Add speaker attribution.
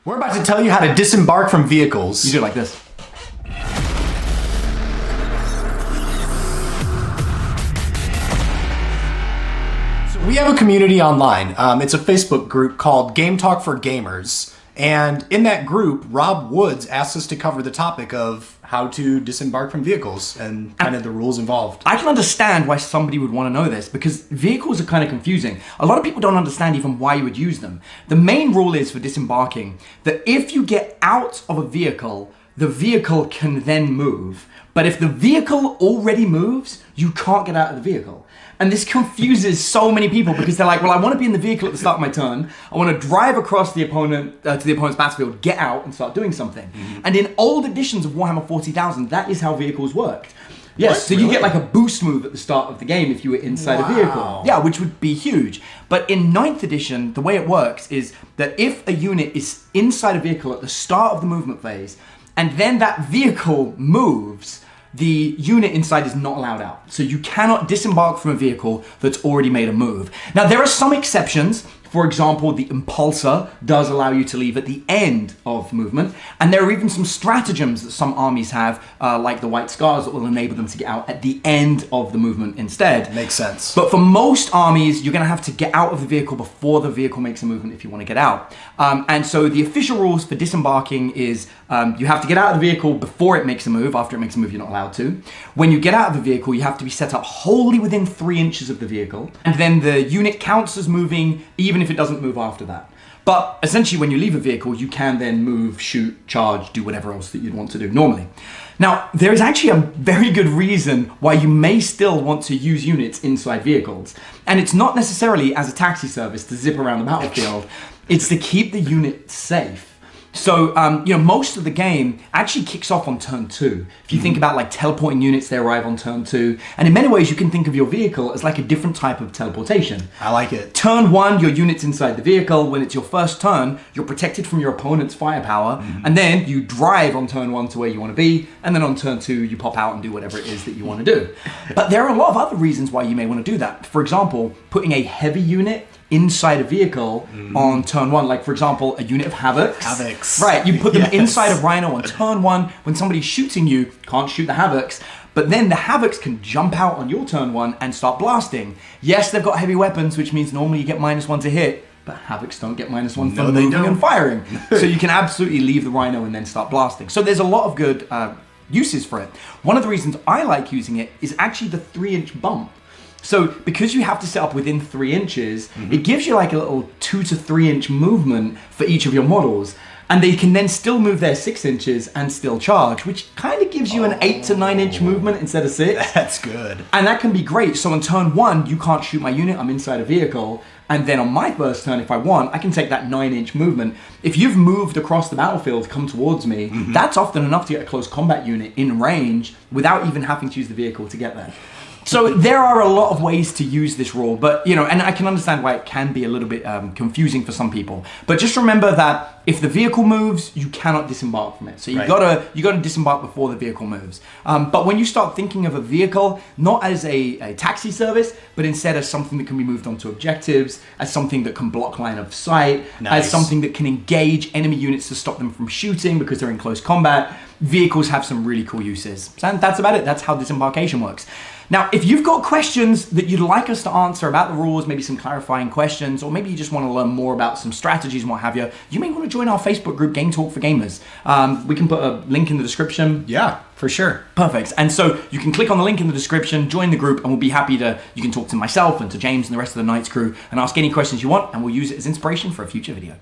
Speaker 1: We're about to tell you how to disembark from vehicles.
Speaker 2: You do it like this.
Speaker 1: So we have a community online. It's a Facebook group called Game Talk for Gamers. And in that group, Rob Woods asked us to cover the topic of how to disembark from vehicles and kind of the rules involved.
Speaker 2: I can understand why somebody would want to know this because vehicles are kind of confusing. A lot of people don't understand even why you would use them. The main rule is for disembarking that if you get out of a vehicle, the vehicle can then move. But if the vehicle already moves, you can't get out of the vehicle. And this confuses so many people because they're like, well, I want to be in the vehicle at the start of my turn. I want to drive across the opponent to the opponent's battlefield, get out and start doing something. And in old editions of Warhammer 40,000, that is how vehicles worked. Yes, so you get like a boost move at the start of the game if you were inside a vehicle. Yeah, which would be huge. But in 9th edition, the way it works is that if a unit is inside a vehicle at the start of the movement phase, and then that vehicle moves, the unit inside is not allowed out. So you cannot disembark from a vehicle that's already made a move. Now, there are some exceptions. For example, the Impulsor does allow you to leave at the end of movement. And there are even some stratagems that some armies have, like the White Scars, that will enable them to get out at the end of the movement instead.
Speaker 1: Makes sense.
Speaker 2: But for most armies, you're going to have to get out of the vehicle before the vehicle makes a movement if you want to get out. And so the official rules for disembarking is you have to get out of the vehicle before it makes a move. After it makes a move, you're not allowed to. When you get out of the vehicle, you have to be set up wholly within 3 inches of the vehicle. And then the unit counts as moving even if it doesn't move after that. But essentially when you leave a vehicle, you can then move, shoot, charge, do whatever else that you'd want to do normally. Now, there is actually a very good reason why you may still want to use units inside vehicles. And it's not necessarily as a taxi service to zip around the battlefield. It's to keep the unit safe. So, most of the game actually kicks off on turn 2. If you think about like teleporting units, they arrive on turn 2. And in many ways, you can think of your vehicle as like a different type of teleportation.
Speaker 1: I like it.
Speaker 2: Turn 1, your unit's inside the vehicle. When it's your first turn, you're protected from your opponent's firepower. And then you drive on turn 1 to where you want to be. And then on turn 2, you pop out and do whatever it is that you want to do. But there are a lot of other reasons why you may want to do that. For example, putting a heavy unit inside a vehicle on turn 1, like for example, a unit of Havocs. Right, you put them inside a Rhino on turn 1. When somebody's shooting you, can't shoot the Havocs, but then the Havocs can jump out on your turn 1 and start blasting. Yes, they've got heavy weapons, which means normally you get -1 to hit, but Havocs don't get -1 for moving and firing. So you can absolutely leave the Rhino and then start blasting. So there's a lot of good uses for it. One of the reasons I like using it is actually the 3-inch bump. So because you have to set up within 3 inches, it gives you like a little 2 to 3 inch movement for each of your models. And they can then still move their 6 inches and still charge, which kind of gives you an 8 to 9 inch movement instead of 6.
Speaker 1: That's good.
Speaker 2: And that can be great. So on turn 1, you can't shoot my unit, I'm inside a vehicle. And then on my first turn, if I want, I can take that 9-inch movement. If you've moved across the battlefield, come towards me, that's often enough to get a close combat unit in range without even having to use the vehicle to get there. So there are a lot of ways to use this rule, but and I can understand why it can be a little bit confusing for some people. But just remember that if the vehicle moves, you cannot disembark from it. So you gotta disembark before the vehicle moves. But when you start thinking of a vehicle not as a taxi service, but instead as something that can be moved onto objectives, as something that can block line of sight, as something that can engage enemy units to stop them from shooting because they're in close combat, vehicles have some really cool uses. And that's about it. That's how disembarkation works. Now, if you've got questions that you'd like us to answer about the rules, maybe some clarifying questions, or maybe you just want to learn more about some strategies and what have you, you may want to join our Facebook group, Game Talk for Gamers. We can put a link in the description.
Speaker 1: Yeah, for sure.
Speaker 2: Perfect. And so you can click on the link in the description, join the group, and we'll be happy to, you can talk to myself and to James and the rest of the Knights crew and ask any questions you want, and we'll use it as inspiration for a future video.